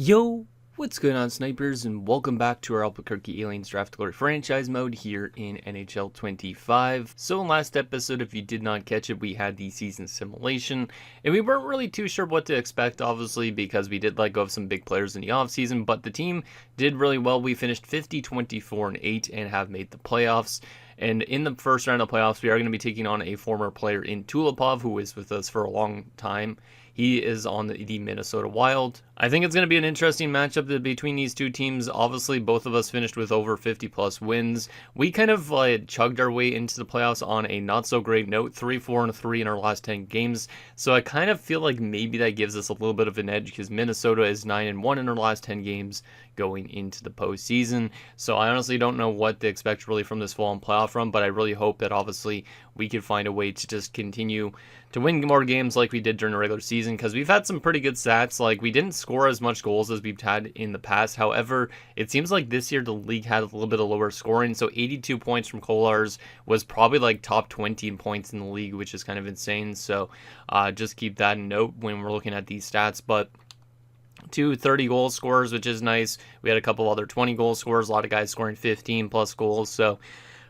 Yo, what's going on, snipers, and welcome back to our Albuquerque Aliens Draft Glory franchise mode here in NHL 25. So in last episode, if you did not catch it, we had the season simulation, and we weren't really too sure what to expect, obviously, because we did let go of some big players in the offseason, but the team did really well. We finished 50-24-8 and have made the playoffs. And in the first round of playoffs, we are going to be taking on a former player in Tulipov, who is with us for a long time. He is on the Minnesota Wild. I think it's going to be an interesting matchup between these two teams. Obviously, both of us finished with over 50-plus wins. We kind of chugged our way into the playoffs on a not-so-great note, 3-4-3 in our last 10 games. So I kind of feel like maybe that gives us a little bit of an edge because Minnesota is 9-1 in our last 10 games going into the postseason. So I honestly don't know what to expect really from this fall and playoff run, but I really hope that obviously we can find a way to just continue to win more games like we did during the regular season, because we've had some pretty good stats. Like, we didn't score as much goals as we've had in the past. However, it seems like this year the league had a little bit of lower scoring, so 82 points from Kolars was probably like top 20 in points in the league, which is kind of insane. So just keep that in note when we're looking at these stats. But two 30 goal scorers, which is nice. We had a couple other 20 goal scorers, a lot of guys scoring 15 plus goals. So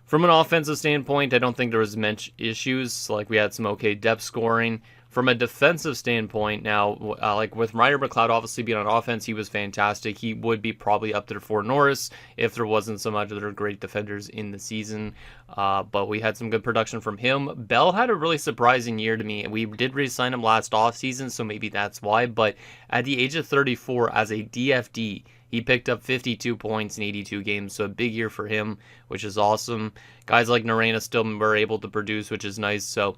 from an offensive standpoint, I don't think there was much issues. Like, we had some okay depth scoring. From a defensive standpoint, now, like with Ryder McLeod obviously being on offense, he was fantastic. He would be probably up there for Norris if there wasn't some other great defenders in the season. But we had some good production from him. Bell had a really surprising year to me. We did re-sign him last offseason, so maybe that's why. But at the age of 34, as a DFD, he picked up 52 points in 82 games, so a big year for him, which is awesome. Guys like Narena still were able to produce, which is nice. So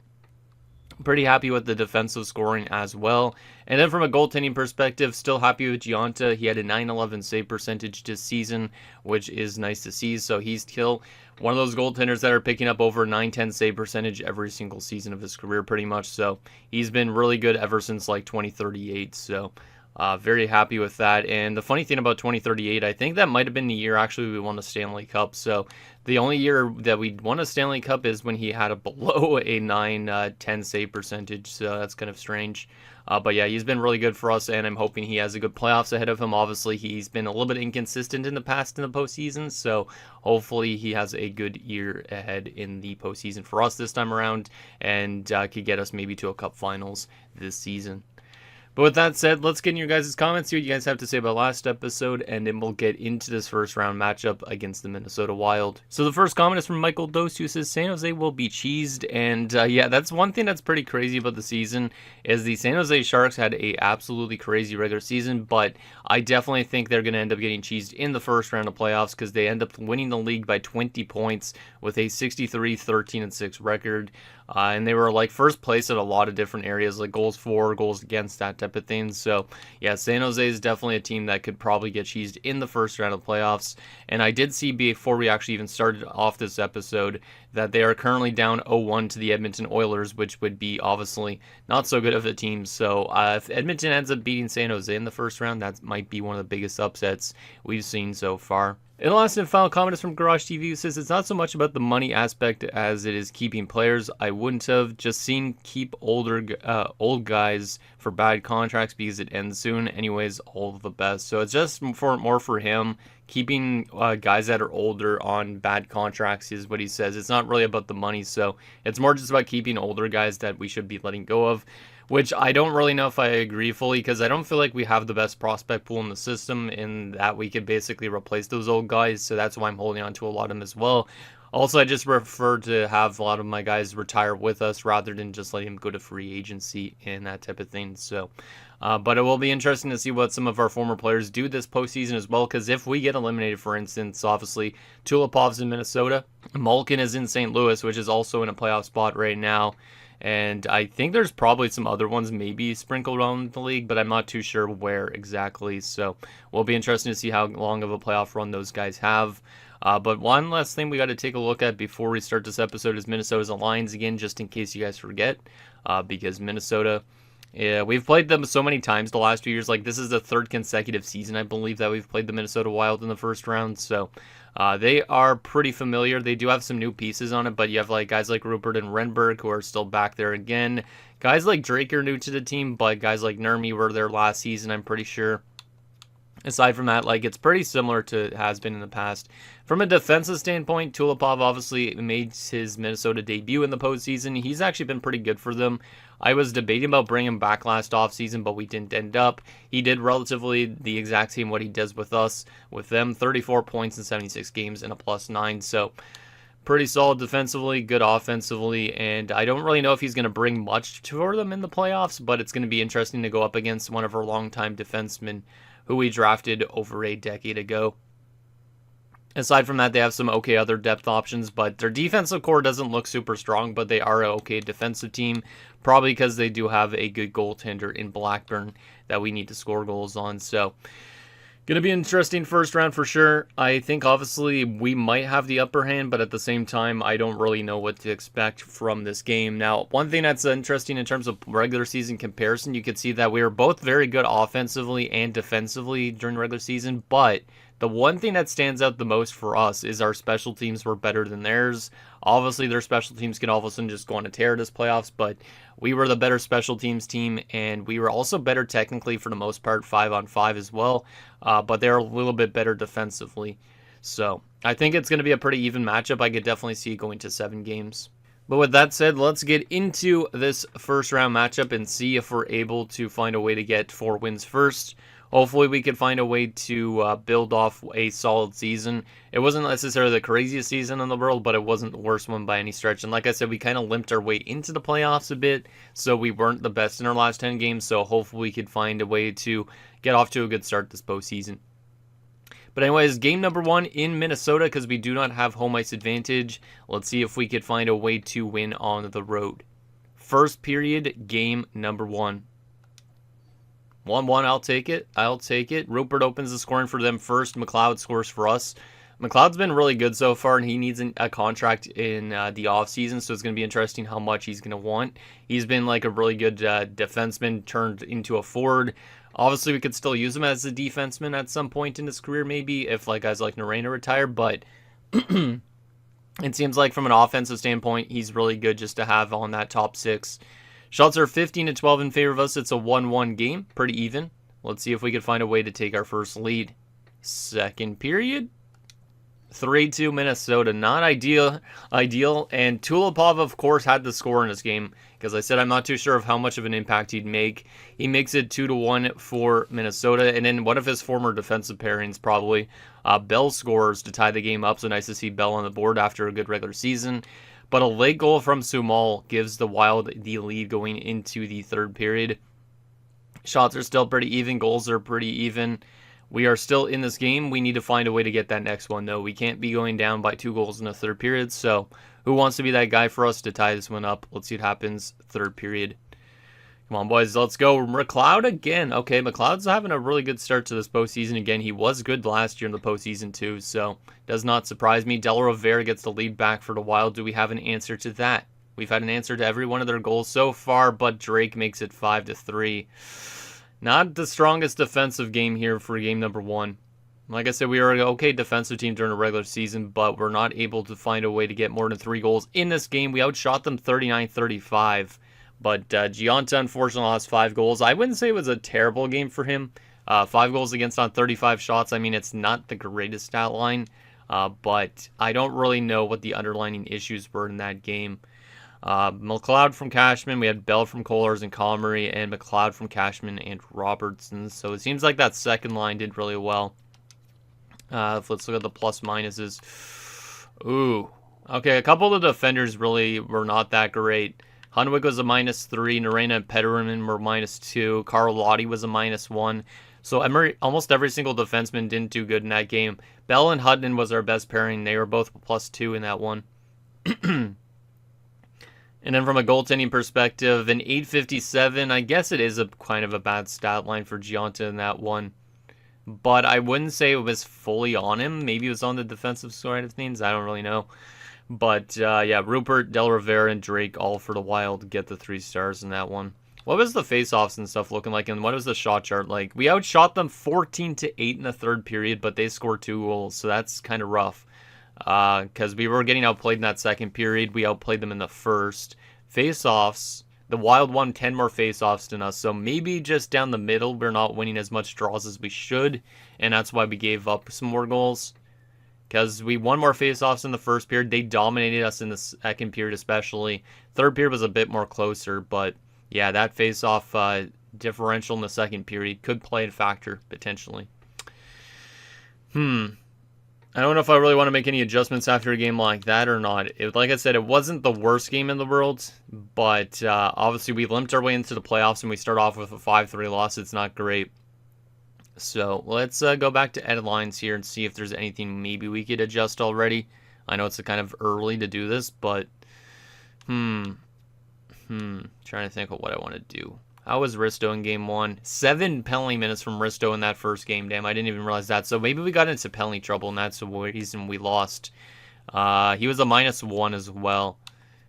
pretty happy with the defensive scoring as well. And then from a goaltending perspective, still happy with Giunta. He had a .911 save percentage this season, which is nice to see. So he's still one of those goaltenders that are picking up over 910 save percentage every single season of his career pretty much. So he's been really good ever since like 2038. So very happy with that. And the funny thing about 2038, I think that might have been the year actually we won the Stanley Cup. So the only year that we won a Stanley Cup is when he had a below a 910 save percentage. So that's kind of strange. But yeah, he's been really good for us, and I'm hoping he has a good playoffs ahead of him. Obviously, he's been a little bit inconsistent in the past in the postseason, so hopefully he has a good year ahead in the postseason for us this time around, and could get us maybe to a Cup Finals this season. But with that said, let's get in your guys' comments, see what you guys have to say about last episode, and then we'll get into this first round matchup against the Minnesota Wild. So the first comment is from Michael Dos, who says San Jose will be cheesed, and yeah, that's one thing that's pretty crazy about the season, is the San Jose Sharks had a absolutely crazy regular season, but I definitely think they're going to end up getting cheesed in the first round of playoffs, because they end up winning the league by 20 points with a 63-13-6 record. And they were like first place at a lot of different areas, like goals for, goals against, that type of thing. So yeah, San Jose is definitely a team that could probably get cheesed in the first round of playoffs. And I did see before we actually even started off this episode that they are currently down 0-1 to the Edmonton Oilers, which would be obviously not so good of a team. So if Edmonton ends up beating San Jose in the first round, that might be one of the biggest upsets we've seen so far. And the last and final comment is from Garage TV, who says it's not so much about the money aspect as it is keeping players. I wouldn't have just seen keep old guys for bad contracts because it ends soon. Anyways, all the best. So it's just more for him. Keeping guys that are older on bad contracts is what he says. It's not really about the money, so it's more just about keeping older guys that we should be letting go of, which I don't really know if I agree fully, because I don't feel like we have the best prospect pool in the system in that we could basically replace those old guys, so that's why I'm holding on to a lot of them as well. Also, I just prefer to have a lot of my guys retire with us rather than just letting them go to free agency and that type of thing. So, but it will be interesting to see what some of our former players do this postseason as well, because if we get eliminated, for instance, obviously Tulipov's in Minnesota, Malkin is in St. Louis, which is also in a playoff spot right now. And I think there's probably some other ones maybe sprinkled around the league, but I'm not too sure where exactly. So will be interesting to see how long of a playoff run those guys have. But one last thing we got to take a look at before we start this episode is Minnesota's lines again, just in case you guys forget, because Minnesota, yeah, we've played them so many times the last 2 years. Like, this is the third consecutive season, I believe, that we've played the Minnesota Wild in the first round. So they are pretty familiar. They do have some new pieces on it, but you have like guys like Rupert and Renberg who are still back there again. Guys like Drake are new to the team, but guys like Nurmi were there last season, I'm pretty sure. Aside from that, like, it's pretty similar to it has been in the past. From a defensive standpoint, Tulipov obviously made his Minnesota debut in the postseason. He's actually been pretty good for them. I was debating about bringing him back last offseason, but we didn't end up. He did relatively the exact same what he does with us, with them, 34 points in 76 games and a +9. So pretty solid defensively, good offensively, and I don't really know if he's going to bring much for them in the playoffs, but it's going to be interesting to go up against one of our longtime defensemen who we drafted over a decade ago. Aside from that, they have some okay other depth options, but their defensive core doesn't look super strong, but they are an okay defensive team, probably because they do have a good goaltender in Blackburn that we need to score goals on. So going to be an interesting first round for sure. I think obviously we might have the upper hand, but at the same time, I don't really know what to expect from this game. Now, one thing that's interesting in terms of regular season comparison, you could see that we were both very good offensively and defensively during the regular season, but the one thing that stands out the most for us is our special teams were better than theirs. Obviously, their special teams can all of a sudden just go on a tear this playoffs, but we were the better special teams team, and we were also better technically for the most part, 5-on-5 as well, but they're a little bit better defensively. So I think it's going to be a pretty even matchup. I could definitely see it going to 7 games. But with that said, let's get into this first round matchup and see if we're able to find a way to get 4 wins first. Hopefully we could find a way to build off a solid season. It wasn't necessarily the craziest season in the world, but it wasn't the worst one by any stretch. And like I said, we kind of limped our way into the playoffs a bit, so we weren't the best in our last 10 games. So hopefully we could find a way to get off to a good start this postseason. But anyways, game number 1 in Minnesota, because we do not have home ice advantage. Let's see if we could find a way to win on the road. First period, game number 1. 1-1, I'll take it. Rupert opens the scoring for them first. McLeod scores for us. McLeod's been really good so far, and he needs a contract in the offseason, so it's going to be interesting how much he's going to want. He's been like a really good defenseman turned into a forward. Obviously, we could still use him as a defenseman at some point in his career, maybe, if like guys like Narena retire, but it seems like from an offensive standpoint, he's really good just to have on that top 6. Shots are 15-12 in favor of us. It's a 1-1 game. Pretty even. Let's see if we can find a way to take our first lead. Second period. 3-2 Minnesota. Not ideal. And Tulipov, of course, had the score in this game. Because I said I'm not too sure of how much of an impact he'd make. He makes it 2-1 for Minnesota. And then one of his former defensive pairings, probably. Bell scores to tie the game up. So nice to see Bell on the board after a good regular season. But a late goal from Sumal gives the Wild the lead going into the third period. Shots are still pretty even. Goals are pretty even. We are still in this game. We need to find a way to get that next one, though. We can't be going down by 2 goals in the third period. So who wants to be that guy for us to tie this one up? Let's see what happens. Third period. Come on, boys. Let's go. McLeod again. Okay, McLeod's having a really good start to this postseason again. He was good last year in the postseason, too, so does not surprise me. Del Rivera gets the lead back for the Wild. Do we have an answer to that? We've had an answer to every one of their goals so far, but Drake makes it 5-3. Not the strongest defensive game here for game number 1. Like I said, we are an okay defensive team during the regular season, but we're not able to find a way to get more than 3 goals in this game. We outshot them 39-35. But Gianta, unfortunately, lost 5 goals. I wouldn't say it was a terrible game for him. 5 goals against on 35 shots. I mean, it's not the greatest stat line. But I don't really know what the underlying issues were in that game. McLeod from Cashman. We had Bell from Kohlers and Comrie. And McLeod from Cashman and Robertson. So it seems like that second line did really well. Let's look at the plus minuses. Ooh. Okay, a couple of the defenders really were not that great. Hunwick was a -3. Narena and Petterman were -2. Carl Lottie was a -1. So almost every single defenseman didn't do good in that game. Bell and Hutton was our best pairing. They were both +2 in that one. And then from a goaltending perspective, an 857, I guess it is a kind of a bad stat line for Gianta in that one. But I wouldn't say it was fully on him. Maybe it was on the defensive side of things. I don't really know. But, yeah, Rupert, Del Rivera, and Drake all for the Wild get the 3 stars in that one. What was the face-offs and stuff looking like, and what was the shot chart like? We outshot them 14-8 in the third period, but they scored 2 goals, so that's kind of rough. Because we were getting outplayed in that second period. We outplayed them in the first. Face-offs, The Wild won 10 more faceoffs than us, so maybe just down the middle, we're not winning as much draws as we should, and that's why we gave up some more goals. Because we won more faceoffs in the first period. They dominated us in the second period especially. Third period was a bit more closer, but yeah, that faceoff differential in the second period could play a factor, potentially. I don't know if I really want to make any adjustments after a game like that or not. Like I said, it wasn't the worst game in the world, but obviously we limped our way into the playoffs and we start off with a 5-3 loss. It's not great. So let's go back to edit lines here and see if there's anything maybe we could adjust already. I know it's kind of early to do this, but trying to think of what I want to do. How was Risto in game 1? 7 penalty minutes from Risto in that first game. Damn, I didn't even realize that. So maybe we got into penalty trouble, and that's the reason we lost. He was a -1 as well.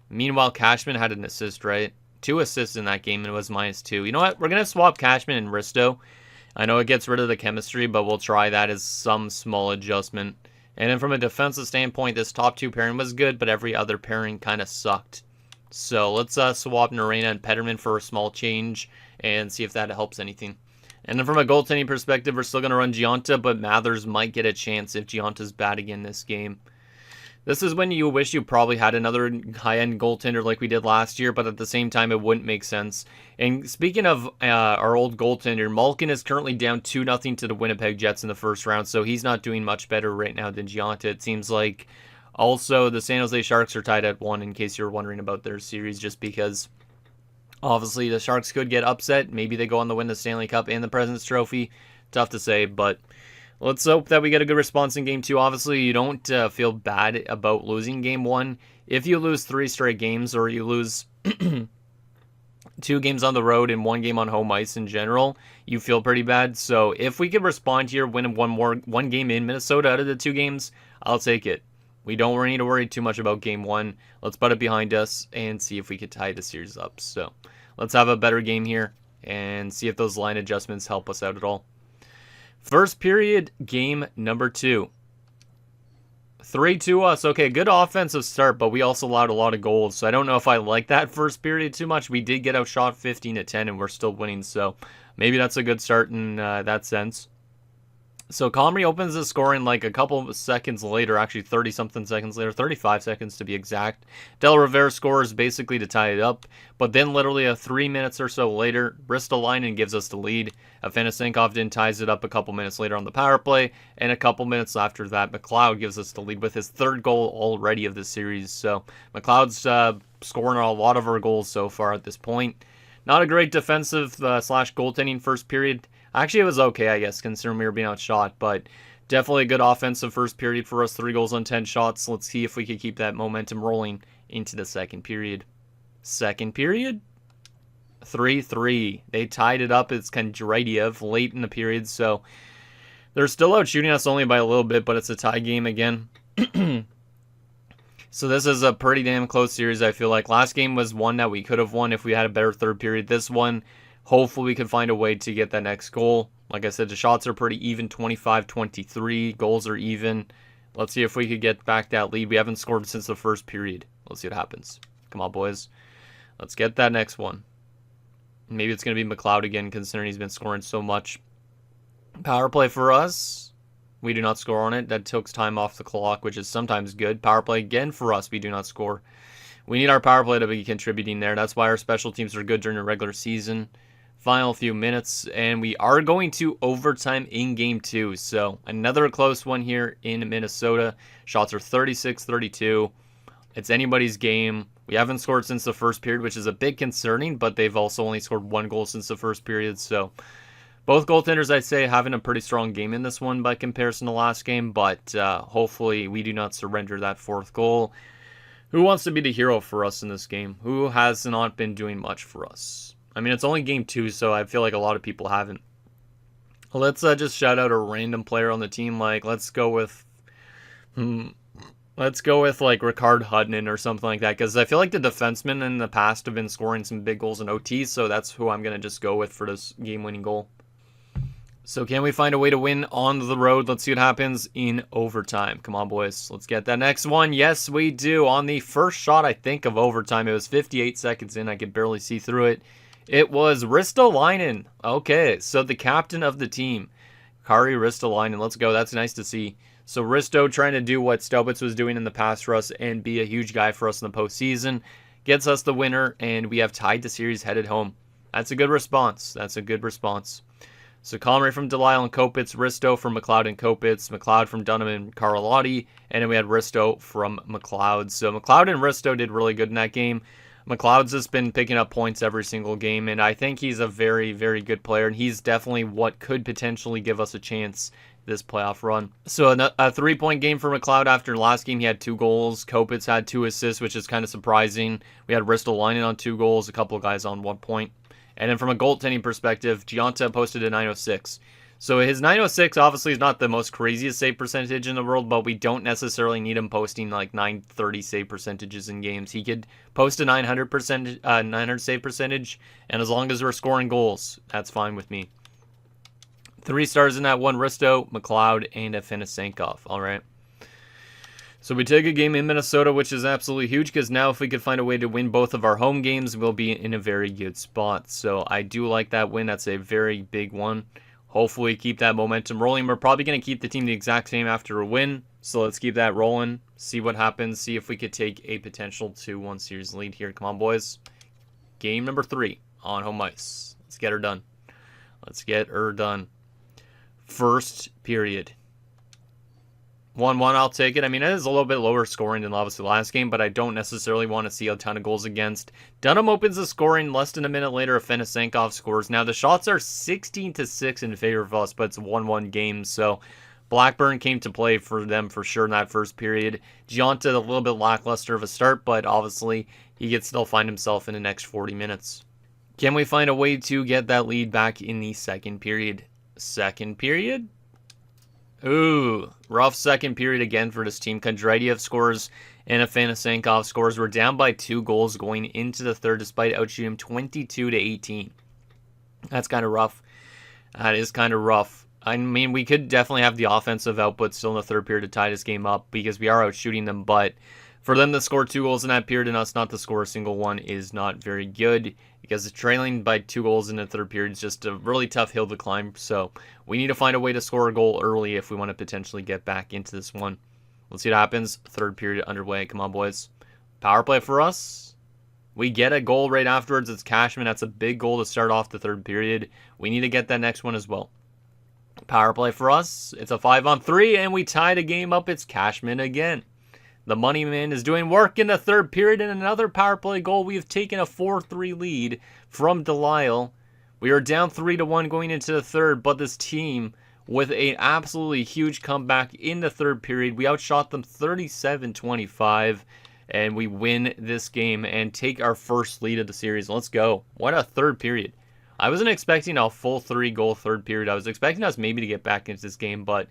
Meanwhile, Cashman had an assist, right? 2 assists in that game, and it was -2. You know what? We're going to swap Cashman and Risto. I know it gets rid of the chemistry, but we'll try that as some small adjustment. And then from a defensive standpoint, this top 2 pairing was good, but every other pairing kind of sucked. So let's swap Norena and Petterman for a small change and see if that helps anything. And then from a goaltending perspective, we're still going to run Gionta, but Mathers might get a chance if Gionta's bad again this game. This is when you wish you probably had another high-end goaltender like we did last year, but at the same time, it wouldn't make sense. And speaking of our old goaltender, Malkin is currently down 2-0 to the Winnipeg Jets in the first round, so he's not doing much better right now than Gionta, it seems like. Also, the San Jose Sharks are tied at 1, in case you're wondering about their series, just because obviously the Sharks could get upset. Maybe they go on to win the Stanley Cup and the President's Trophy. Tough to say, but let's hope that we get a good response in Game 2. Obviously, you don't feel bad about losing Game 1. If you lose 3 straight games or you lose 2 games on the road and 1 game on home ice in general, you feel pretty bad. So if we could respond here, win one game in Minnesota out of the 2 games, I'll take it. We don't need to worry too much about Game 1. Let's put it behind us and see if we could tie the series up. So let's have a better game here and see if those line adjustments help us out at all. First period, game number 2. 3-2 us. Okay, good offensive start, but we also allowed a lot of goals. So I don't know if I like that first period too much. We did get outshot 15-10, and we're still winning. So maybe that's a good start in that sense. So Comrie opens the scoring like a couple of seconds later, actually 30-something seconds later, 35 seconds to be exact. Del Rivera scores basically to tie it up, but then literally 3 minutes or so later, Ristolainen gives us the lead. Afanasenkov then ties it up a couple minutes later on the power play, and a couple minutes after that, McLeod gives us the lead with his 3rd goal already of the series. So McLeod's scoring a lot of our goals so far at this point. Not a great defensive / goaltending first period. Actually, it was okay, I guess, considering we were being outshot, but definitely a good offensive first period for us. 3 goals on 10 shots. Let's see if we could keep that momentum rolling into the second period. Second period? 3-3. They tied it up. It's Kondratiev late in the period, so they're still out shooting us only by a little bit, but it's a tie game again. So this is a pretty damn close series, I feel like. Last game was one that we could have won if we had a better third period. This one, hopefully we can find a way to get that next goal. Like I said, the shots are pretty even, 25-23. Goals are even. Let's see if we could get back that lead. We haven't scored since the first period. Let's see what happens. Come on, boys. Let's get that next one. Maybe it's going to be McLeod again, considering he's been scoring so much. Power play for us. We do not score on it. That took time off the clock, which is sometimes good. Power play again for us. We do not score. We need our power play to be contributing there. That's why our special teams are good during the regular season. Final few minutes, and we are going to overtime in Game 2. So another close one here in Minnesota. Shots are 36-32. It's anybody's game. We haven't scored since the first period, which is a bit concerning, but they've also only scored 1 goal since the first period. So both goaltenders, I'd say, having a pretty strong game in this one by comparison to last game, but hopefully we do not surrender that 4th goal. Who wants to be the hero for us in this game? Who has not been doing much for us? I mean, it's only Game 2, so I feel like a lot of people haven't. Let's just shout out a random player on the team. Like, let's go with like Ricard Hudnon or something like that, because I feel like the defensemen in the past have been scoring some big goals in OT, so that's who I'm going to just go with for this game-winning goal. So can we find a way to win on the road? Let's see what happens in overtime. Come on, boys. Let's get that next one. Yes, we do. On the first shot, I think, of overtime, it was 58 seconds in. I could barely see through it. It was Ristolainen. Okay, so the captain of the team, Kari Ristolainen. Let's go. That's nice to see. So Risto trying to do what Stobitz was doing in the past for us and be a huge guy for us in the postseason. Gets us the winner, and we have tied the series headed home. That's a good response. That's a good response. So Comrie from Delisle and Kopitz, Risto from McLeod and Kopitz, McLeod from Dunham and Carlotti, and then we had Risto from McLeod. So McLeod and Risto did really good in that game. McLeod's just been picking up points every single game, and I think he's a very, very good player, and he's definitely what could potentially give us a chance this playoff run. So a 3-point game for McLeod after last game. He had 2 goals. Kopitz had 2 assists, which is kind of surprising. We had Ristolainen on 2 goals, a couple of guys on 1 point. And then from a goaltending perspective, Gionta posted a 906. So his 906 obviously is not the most craziest save percentage in the world, but we don't necessarily need him posting like 930 save percentages in games. He could post a 900 save percentage, and as long as we're scoring goals, that's fine with me. 3 stars in that one, Risto, McLeod, and Afinasenkov. All right. So we take a game in Minnesota, which is absolutely huge, because now if we could find a way to win both of our home games, we'll be in a very good spot. So I do like that win. That's a very big one. Hopefully keep that momentum rolling. We're probably going to keep the team the exact same after a win. So let's keep that rolling. See what happens. See if we could take a potential 2-1 series lead here. Come on, boys. Game number 3 on home ice. Let's get her done. Let's get her done. First period. 1-1, I'll take it. I mean, it is a little bit lower scoring than obviously last game, but I don't necessarily want to see a ton of goals against. Dunham opens the scoring. Less than a minute later, Afinasenkov scores. Now, the shots are 16-6 in favor of us, but it's a 1-1 game, so Blackburn came to play for them for sure in that first period. Gionta, a little bit lackluster of a start, but obviously he could still find himself in the next 40 minutes. Can we find a way to get that lead back in the second period? Second period? Ooh, rough second period again for this team. Kondratiev scores and Afinasenkov scores. We're down by 2 goals going into the third despite outshooting 22-18. That's kind of rough. That is kind of rough. I mean, we could definitely have the offensive output still in the third period to tie this game up because we are outshooting them, but for them to score 2 goals in that period and us not to score a single one is not very good because trailing by 2 goals in the third period is just a really tough hill to climb. So we need to find a way to score a goal early if we want to potentially get back into this one. Let's see what happens. Third period underway. Come on, boys. Power play for us. We get a goal right afterwards. It's Cashman. That's a big goal to start off the third period. We need to get that next one as well. Power play for us. It's a 5-on-3, and we tie the game up. It's Cashman again. The money man is doing work in the third period, and another power play goal. We have taken a 4-3 lead from Delisle. We are down 3-1 going into the third, but this team with an absolutely huge comeback in the third period. We outshot them 37-25, and we win this game and take our first lead of the series. Let's go. What a third period. I wasn't expecting a full 3-goal third period. I was expecting us maybe to get back into this game, but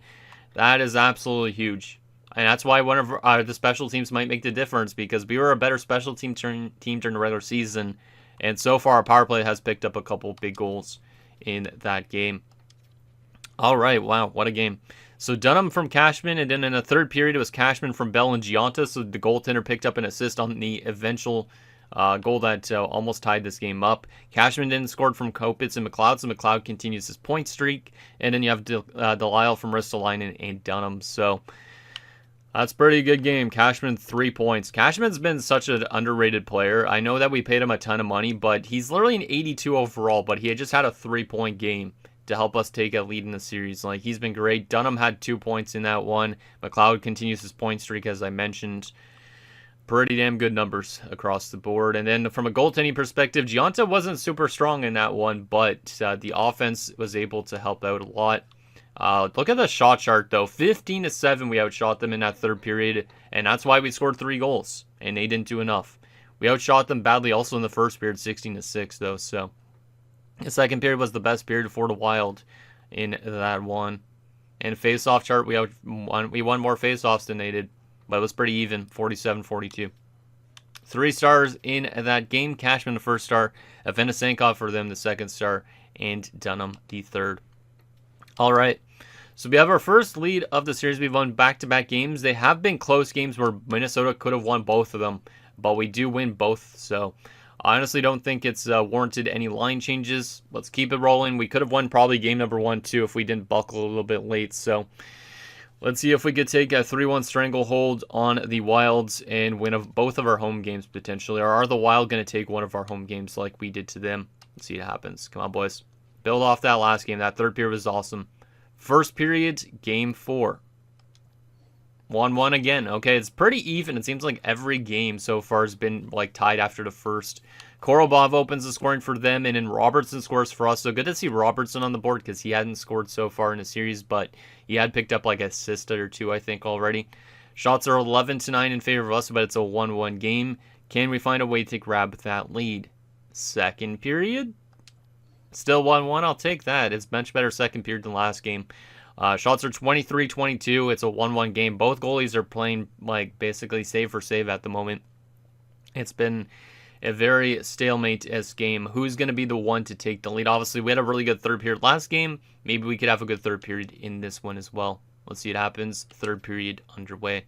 that is absolutely huge. And that's why one of the special teams might make the difference, because we were a better special team during the regular season. And so far, our power play has picked up a couple big goals in that game. All right, wow, what a game. So Dunham from Cashman, and then in the third period, it was Cashman from Bell and Gionta. So the goaltender picked up an assist on the eventual goal that almost tied this game up. Cashman then scored from Kopitz and McLeod, so McLeod continues his point streak. And then you have Delisle from Ristolainen and Dunham. So that's a pretty good game. Cashman, 3 points. Cashman's been such an underrated player. I know that we paid him a ton of money, but he's literally an 82 overall, but he had just had a 3-point game to help us take a lead in the series. Like, he's been great. Dunham had 2 points in that one. McLeod continues his point streak, as I mentioned. Pretty damn good numbers across the board. And then from a goaltending perspective, Gionta wasn't super strong in that one, but the offense was able to help out a lot. Look at the shot chart, though. 15-7, we outshot them in that third period, and that's why we scored 3 goals, and they didn't do enough. We outshot them badly also in the first period, 16-6, though, so the second period was the best period for the Wild in that one. And face-off chart, we won more face-offs than they did, but it was pretty even, 47-42. 3 stars in that game. Cashman the first star, Afinasenkov for them the second star, and Dunham the third. All right. So we have our first lead of the series. We've won back-to-back games. They have been close games where Minnesota could have won both of them, but we do win both. So I honestly don't think it's warranted any line changes. Let's keep it rolling. We could have won probably game number 1 too if we didn't buckle a little bit late. So let's see if we could take a 3-1 stranglehold on the Wilds and win both of our home games potentially. Or are the Wild going to take one of our home games like we did to them? Let's see what happens. Come on, boys. Build off that last game. That third period was awesome. First period, game 4. 1-1 again. Okay, it's pretty even. It seems like every game so far has been like tied after the first. Korobov opens the scoring for them, and then Robertson scores for us. So good to see Robertson on the board because he hadn't scored so far in the series, but he had picked up like an assist or two, I think, already. Shots are 11-9 in favor of us, but it's a 1-1 game. Can we find a way to grab that lead? Second period. Still 1-1, I'll take that. It's much better second period than last game. Shots are 23-22. It's a 1-1 game. Both goalies are playing like basically save for save at the moment. It's been a very stalemate-esque game. Who's going to be the one to take the lead? Obviously, we had a really good third period last game. Maybe we could have a good third period in this one as well. Let's see what happens. Third period underway.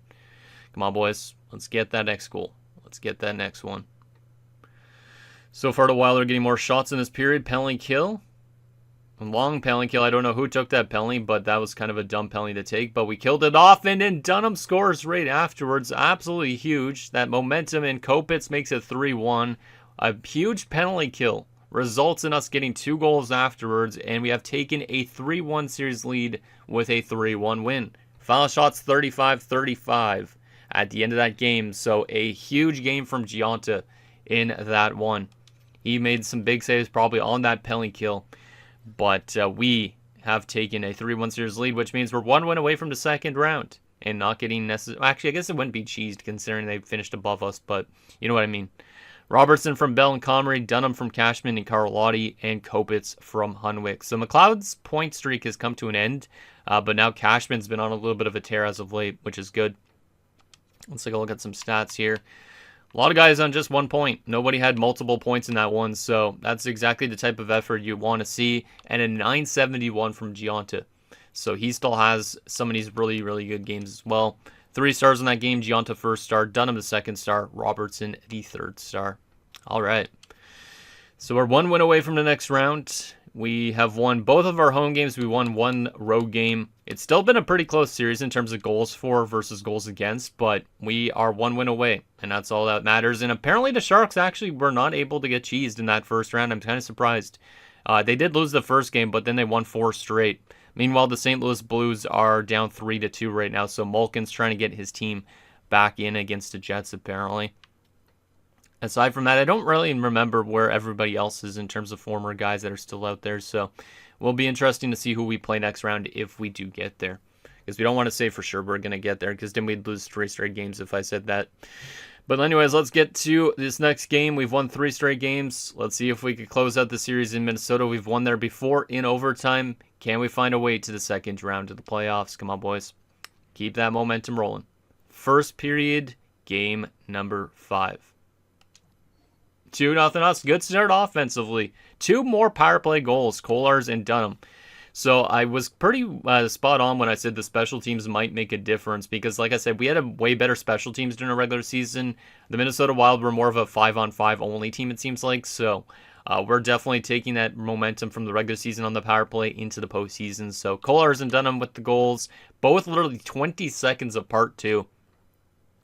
Come on, boys. Let's get that next goal. Let's get that next one. So far, the Wild are getting more shots in this period. Penalty kill. A long penalty kill. I don't know who took that penalty, but that was kind of a dumb penalty to take. But we killed it off, and then Dunham scores right afterwards. Absolutely huge. That momentum in Kopitz makes it 3-1. A huge penalty kill results in us getting 2 goals afterwards, and we have taken a 3-1 series lead with a 3-1 win. Final shots 35-35 at the end of that game. So a huge game from Gionta in that one. He made some big saves probably on that penalty kill. But we have taken a 3-1 series lead, which means we're 1 win away from the second round. And not getting necessary. Actually, I guess it wouldn't be cheesed considering they finished above us, but you know what I mean. Robertson from Bell and Comrie, Dunham from Cashman and Karlotti, and Kopitz from Hunwick. So McLeod's point streak has come to an end, but now Cashman's been on a little bit of a tear as of late, which is good. Let's take a look at some stats here. A lot of guys on just 1 point. Nobody had multiple points in that one, so that's exactly the type of effort you want to see. And a 971 from Gionta. So he still has some of these really, really good games as well. 3 stars in that game. Gionta first star. Dunham the second star. Robertson the third star. All right. So we're 1 win away from the next round. We have won both of our home games. We won 1 road game. It's still been a pretty close series in terms of goals for versus goals against, but we are 1 win away, and that's all that matters. And apparently the Sharks actually were not able to get cheesed in that first round. I'm kind of surprised. They did lose the first game, but then they won 4 straight. Meanwhile, the St. Louis Blues are down 3-2 right now, so Malkin's trying to get his team back in against the Jets, apparently. Aside from that, I don't really remember where everybody else is in terms of former guys that are still out there. So will be interesting to see who we play next round if we do get there. Because we don't want to say for sure we're going to get there, because then we'd lose 3 straight games if I said that. But anyways, let's get to this next game. We've won 3 straight games. Let's see if we could close out the series in Minnesota. We've won there before in overtime. Can we find a way to the second round of the playoffs? Come on, boys. Keep that momentum rolling. First period, game number 5. 2-0 us. Good start offensively. 2 more power play goals, Kolar's and Dunham. So I was pretty spot on when I said the special teams might make a difference because, like I said, we had a way better special teams during the regular season. The Minnesota Wild were more of a 5-on-5 only team, it seems like. So we're definitely taking that momentum from the regular season on the power play into the postseason. So Kolar's and Dunham with the goals, both literally 20 seconds apart too.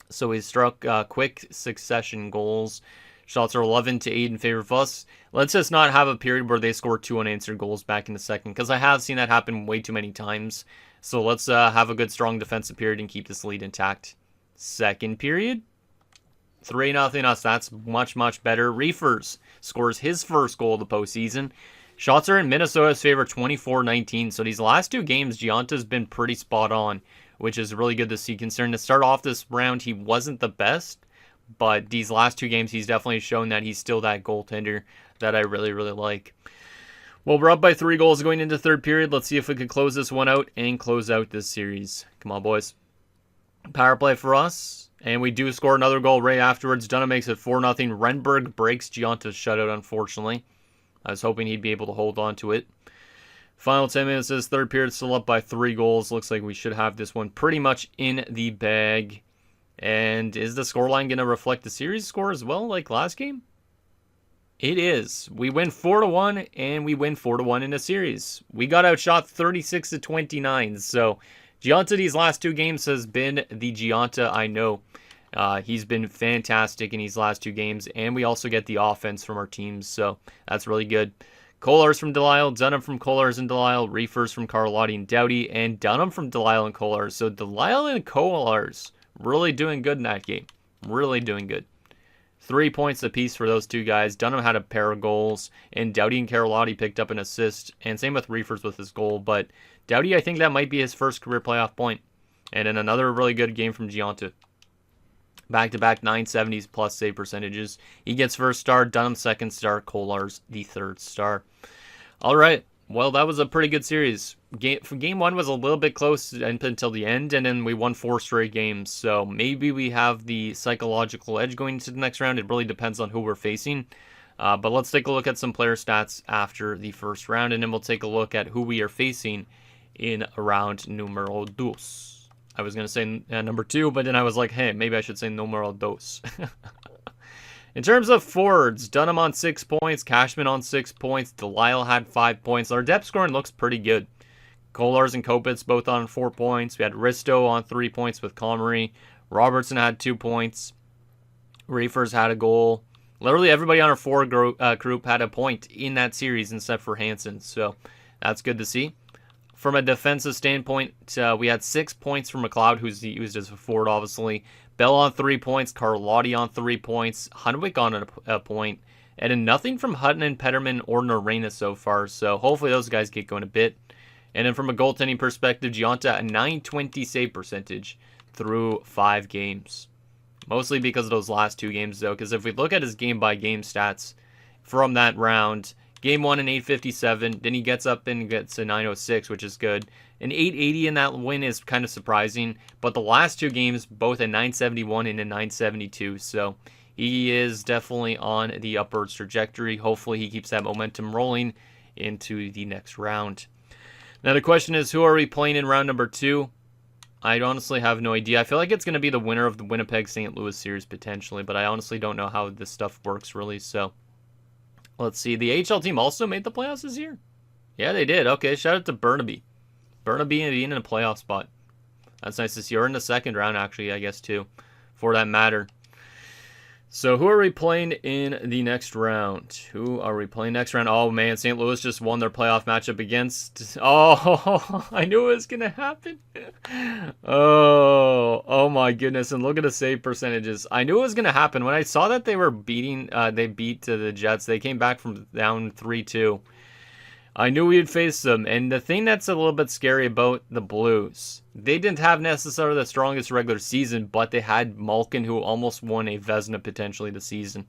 So we struck quick succession goals. Shots are 11-8 in favor of us. Let's just not have a period where they score 2 unanswered goals back in the second, because I have seen that happen way too many times. So let's have a good, strong defensive period and keep this lead intact. Second period, 3-0 us. That's much, much better. Reefers scores his first goal of the postseason. Shots are in Minnesota's favor, 24-19. So these last 2 games, Gionta's been pretty spot on, which is really good to see, considering to start off this round, he wasn't the best. But these last 2 games, he's definitely shown that he's still that goaltender that I really, really like. Well, we're up by 3 goals going into third period. Let's see if we can close this one out and close out this series. Come on, boys. Power play for us. And we do score another goal right afterwards. Dunham makes it 4-0. Renberg breaks Gionta's shutout, unfortunately. I was hoping he'd be able to hold on to it. Final 10 minutes of this third period, still up by 3 goals. Looks like we should have this one pretty much in the bag. And is the scoreline going to reflect the series score as well, like last game? It is. We win 4-1, and we win 4-1 in a series. We got outshot 36-29. So Giunta these last 2 games has been the Giunta I know. He's been fantastic in these last 2 games, and we also get the offense from our teams, so that's really good. Kolar's from Delisle, Dunham from Kolar's and Delisle, Reefers from Carlotti and Doughty, and Dunham from Delisle and Kolar's. So Delisle and Kolar's really doing good in that game. Really doing good. 3 points apiece for those 2 guys. Dunham had a pair of goals, and Doughty and Carlotti picked up an assist, and same with Reefers with his goal. But Doughty, I think that might be his first career playoff point. And then another really good game from Giunta. Back-to-back 970s plus save percentages. He gets first star, Dunham second star, Kolar's the third star. All right. Well, that was a pretty good series. Game 1 was a little bit close until the end, and then we won 4 straight games. So maybe we have the psychological edge going into the next round. It really depends on who we're facing. But let's take a look at some player stats after the first round, and then we'll take a look at who we are facing in round numero dos. I was going to say number 2, but then I was like, hey, maybe I should say numero dos. In terms of forwards, Dunham on 6 points, Cashman on 6 points, Delisle had 5 points. Our depth scoring looks pretty good. Kolar's and Kopitz both on 4 points. We had Risto on 3 points with Comrie. Robertson had 2 points. Reefers had a goal. Literally everybody on our forward group had a point in that series except for Hansen, so that's good to see. From a defensive standpoint, we had 6 points from McLeod, who's used as a forward, obviously. Bell on 3 points, Carlotti on 3 points, Hunwick on a point, and then nothing from Hutton and Petterman or Norena so far, so hopefully those guys get going a bit. And then from a goaltending perspective, Giunta a 920 save percentage through 5 games. Mostly because of those last 2 games, though, because if we look at his game-by-game stats from that round, Game 1 an 857, then he gets up and gets a 906, which is good. An 880 in that win is kind of surprising, but the last 2 games, both a 971 and a 972, so he is definitely on the upwards trajectory. Hopefully he keeps that momentum rolling into the next round. Now the question is, who are we playing in round number 2? I honestly have no idea. I feel like it's going to be the winner of the Winnipeg-St. Louis series potentially, but I honestly don't know how this stuff works really, so let's see. The AHL team also made the playoffs this year? Yeah, they did. Okay, shout out to Burnaby. Burnaby being in a playoff spot. That's nice to see. Or in the second round, actually, I guess, too, for that matter. So who are we playing in the next round? Who are we playing next round? Oh, man, St. Louis just won their playoff matchup against... Oh, I knew it was going to happen. Oh my goodness. And look at the save percentages. I knew it was going to happen. When I saw that they were they beat the Jets, they came back from down 3-2. I knew we'd face them. And the thing that's a little bit scary about the Blues, they didn't have necessarily the strongest regular season, but they had Malkin, who almost won a Vezina potentially this season.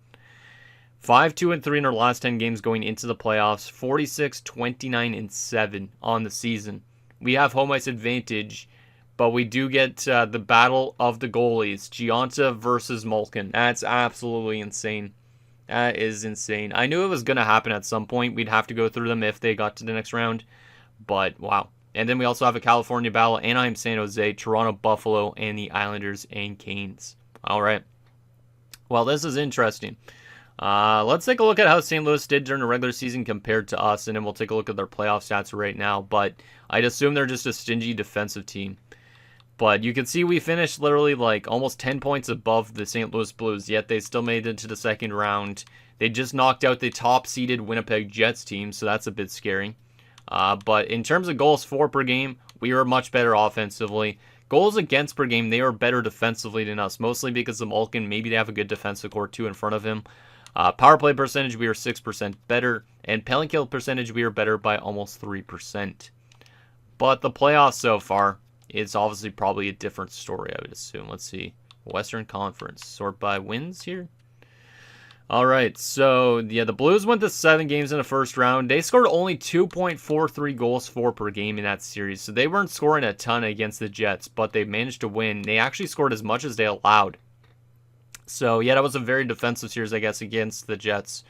5-2-3 in our last 10 games going into the playoffs. 46-29-7 on the season. We have home ice advantage, but we do get the battle of the goalies. Giunta versus Malkin. That's absolutely insane. That is insane. I knew it was going to happen at some point. We'd have to go through them if they got to the next round. But, wow. And then we also have a California battle, Anaheim, San Jose, Toronto, Buffalo, and the Islanders and Canes. All right. Well, this is interesting. Let's take a look at how St. Louis did during the regular season compared to us, and then we'll take a look at their playoff stats right now. But I'd assume they're just a stingy defensive team. But you can see we finished literally like almost 10 points above the St. Louis Blues, yet they still made it to the second round. They just knocked out the top-seeded Winnipeg Jets team, so that's a bit scary. But in terms of goals for per game, we were much better offensively. Goals against per game, they were better defensively than us, mostly because of Malkin. Maybe they have a good defensive core, too, in front of him. Power play percentage, we were 6% better. And penalty kill percentage, we were better by almost 3%. But the playoffs so far, it's obviously probably a different story, I would assume. Let's see. Western Conference. Sort by wins here. All right. So, yeah, the Blues went to 7 games in the first round. They scored only 2.43 goals for per game in that series. So they weren't scoring a ton against the Jets, but they managed to win. They actually scored as much as they allowed. So, yeah, that was a very defensive series, I guess, against the Jets.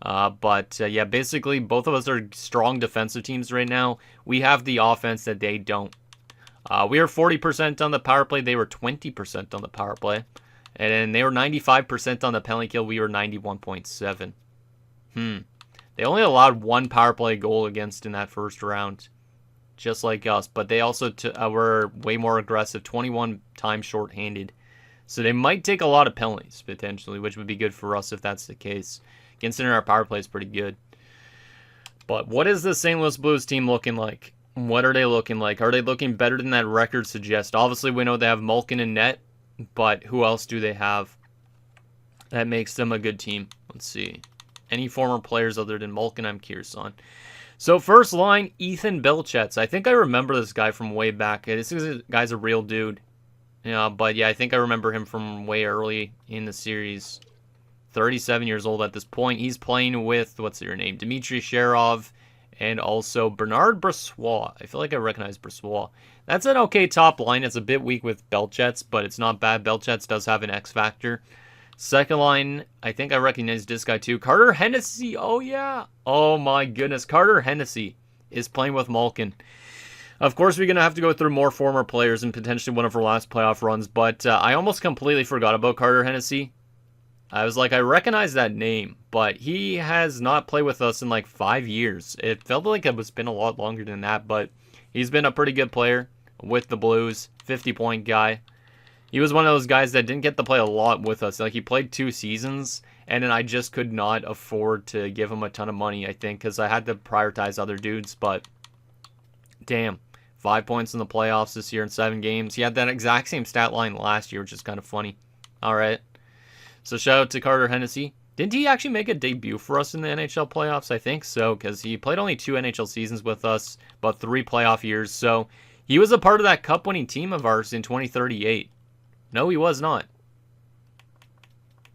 Yeah, basically both of us are strong defensive teams right now. We have the offense that they don't. We are 40% on the power play. They were 20% on the power play. And then they were 95% on the penalty kill. We were 91.7. They only allowed one power play goal against in that first round, just like us. But they also were way more aggressive, 21 times shorthanded. So they might take a lot of penalties, potentially, which would be good for us if that's the case. Considering our power play is pretty good. But what is the St. Louis Blues team looking like? What are they looking like? Are they looking better than that record suggests? Obviously, we know they have Malkin and net, but who else do they have that makes them a good team? Let's see. Any former players other than Malkin I'm curious on. So first line, Ethan Belchets. I think I remember this guy from way back. This guy's a real dude. But yeah, I think I remember him from way early in the series. 37 years old at this point. He's playing with, what's your name? Dmitry Sherov and also Bernard Brossoit. I feel like I recognize Brossoit. That's an okay top line. It's a bit weak with Belchets, but it's not bad. Belchets does have an X factor. Second line, I think I recognize this guy too. Carter Hennessy. Oh, yeah. Oh, my goodness. Carter Hennessy is playing with Malkin. Of course, we're going to have to go through more former players and potentially one of our last playoff runs, but I almost completely forgot about Carter Hennessy. I was like, I recognize that name, but he has not played with us in like 5 years. It felt like it was been a lot longer than that, but he's been a pretty good player with the Blues, 50-point guy. He was one of those guys that didn't get to play a lot with us. Like, he played 2 seasons, and then I just could not afford to give him a ton of money, I think, because I had to prioritize other dudes, but damn. 5 points in the playoffs this year in 7 games. He had that exact same stat line last year, which is kind of funny. All right. So shout out to Carter Hennessy. Didn't he actually make a debut for us in the NHL playoffs? I think so, because he played only 2 NHL seasons with us, but 3 playoff years. So he was a part of that cup-winning team of ours in 2038. No, he was not.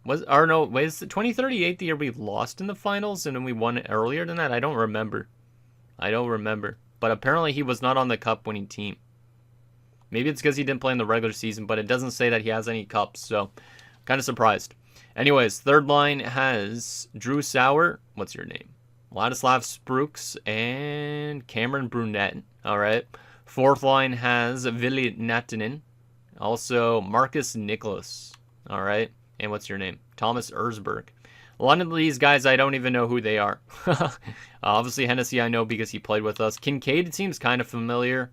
Was 2038 the year we lost in the finals and then we won it earlier than that? I don't remember. But apparently he was not on the cup-winning team. Maybe it's because he didn't play in the regular season, but it doesn't say that he has any cups, so kind of surprised. Anyways, third line has Drew Sauer. What's your name? Vladislav Spruks and Cameron Brunette. All right. Fourth line has Vili Natinen. Also, Marcus Nicholas. All right. And what's your name? Thomas Erzberg. A lot of these guys, I don't even know who they are. Obviously, Hennessy I know because he played with us. Kincaid seems kind of familiar.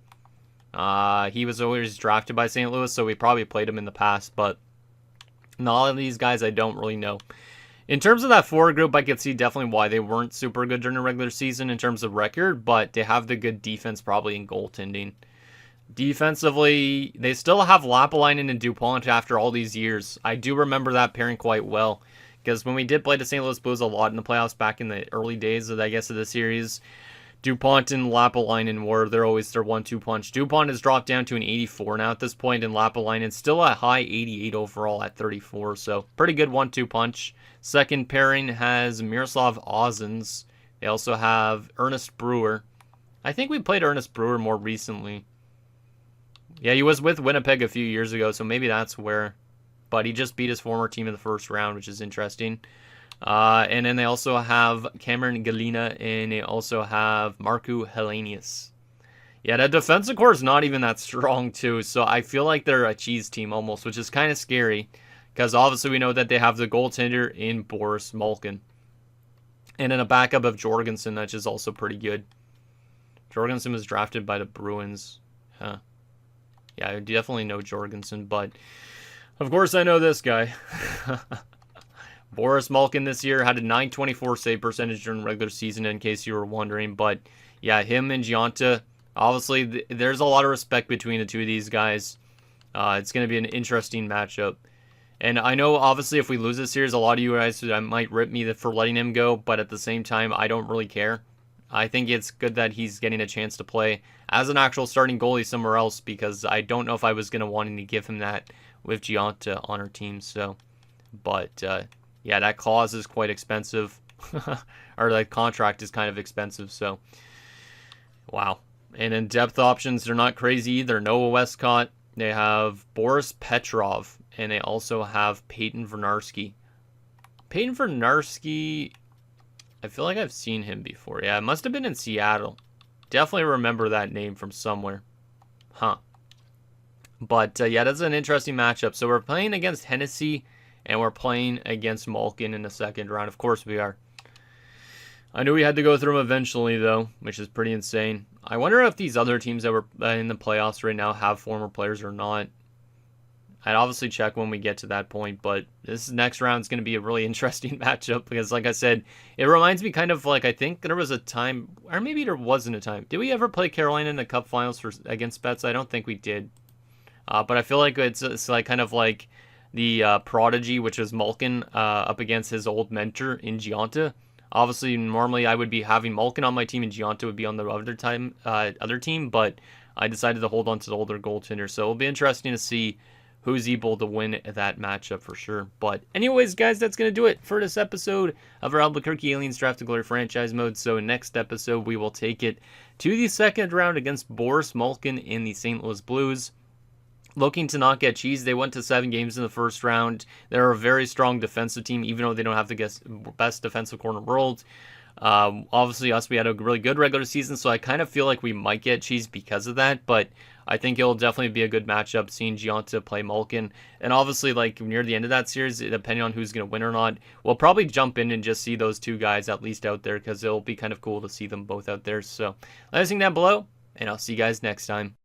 He was always drafted by St. Louis, so we probably played him in the past, but a lot of these guys I don't really know. In terms of that forward group, I could see definitely why they weren't super good during the regular season in terms of record, but they have the good defense probably in goaltending. Defensively, they still have Lapalainen and DuPont after all these years. I do remember that pairing quite well. Because when we did play the St. Louis Blues a lot in the playoffs back in the early days of, I guess, of the series, DuPont and Lapalainen were, they're always their 1-2 punch. DuPont has dropped down to an 84 now at this point, and Lapalainen still a high 88 overall at 34. So pretty good 1-2 punch. Second pairing has Miroslav Ozens. They also have Ernest Brewer. I think we played Ernest Brewer more recently. Yeah, he was with Winnipeg a few years ago, so maybe that's where. But he just beat his former team in the first round, which is interesting. And then they also have Cameron Galina, and they also have Markku Helenius. Yeah, that defensive core is not even that strong, too. So I feel like they're a cheese team almost, which is kind of scary. Because obviously we know that they have the goaltender in Boris Malkin. And then a backup of Jorgensen, which is also pretty good. Jorgensen was drafted by the Bruins. Huh. Yeah, I definitely know Jorgensen, but of course I know this guy. Boris Malkin this year had a .924 save percentage during regular season, in case you were wondering. But yeah, him and Gionta, obviously there's a lot of respect between the two of these guys. It's going to be an interesting matchup. And I know, obviously, if we lose this series, a lot of you guys might rip me for letting him go. But at the same time, I don't really care. I think it's good that he's getting a chance to play as an actual starting goalie somewhere else, because I don't know if I was going to want to give him that with Gionta on our team. So, but yeah, that clause is quite expensive, or that contract is kind of expensive. So, wow. And in depth options, they're not crazy either. Noah Westcott. They have Boris Petrov, and they also have Peyton Vernarski. Peyton Vernarski, I feel like I've seen him before. Yeah, it must have been in Seattle. Definitely remember that name from somewhere. Huh. But yeah, that's an interesting matchup. So we're playing against Hennessy, and we're playing against Malkin in the second round. Of course we are. I knew we had to go through them eventually, though, which is pretty insane. I wonder if these other teams that were in the playoffs right now have former players or not. I'd obviously check when we get to that point, but this next round is going to be a really interesting matchup because, like I said, it reminds me kind of like, I think there was a time, or maybe there wasn't a time. Did we ever play Carolina in the Cup Finals against Spets? I don't think we did. But I feel like it's like kind of like the Prodigy, which was Malkin, up against his old mentor in Giunta. Obviously, normally I would be having Malkin on my team and Giunta would be on the other team, but I decided to hold on to the older goaltender. So it'll be interesting to see who's able to win that matchup for sure. But anyways, guys, that's going to do it for this episode of our Albuquerque Aliens Draft to Glory franchise mode. So next episode, we will take it to the second round against Boris Malkin in the St. Louis Blues. Looking to not get cheesed. They went to 7 games in the first round. They're a very strong defensive team, even though they don't have the best defensive core in the world. Obviously, we had a really good regular season, so I kind of feel like we might get cheesed because of that, but I think it'll definitely be a good matchup seeing Giunta play Malkin. And obviously, like near the end of that series, depending on who's going to win or not, we'll probably jump in and just see those two guys at least out there because it'll be kind of cool to see them both out there. So let us know down below, and I'll see you guys next time.